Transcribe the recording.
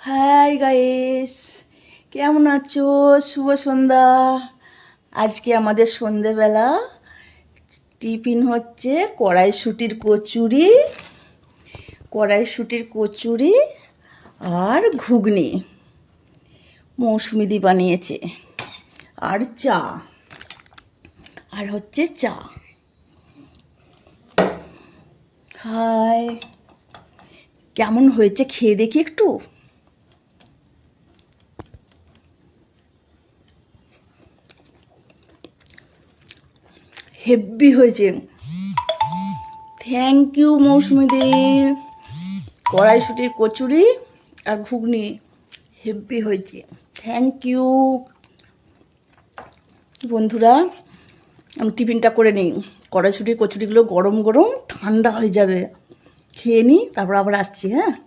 Hi guys, কেমন আছো? শুভ সন্ধ্যা। আজকে আমাদের সন্ধেবেলা টিফিন হচ্ছে কড়াইশুটির কচুরি আর ঘুগনি। মৌসুমিদি বানিয়েছে। আর চা, আর হচ্ছে চা। হাই, কেমন হয়েছে খেয়ে দেখি একটু। হেব্বি হয়েছে। থ্যাংক ইউ মৌসুমিদি। কড়াইশুটির কচুরি আর ঘুগনি হেব্বি হয়েছে। Thank you. বন্ধুরা, আমি টিফিনটা করে নিই। কড়াইশুটির কচুরিগুলো গরম গরম ঠান্ডা হয়ে যাবে, খেয়ে নিই, তারপর আবার আসছি। হ্যাঁ।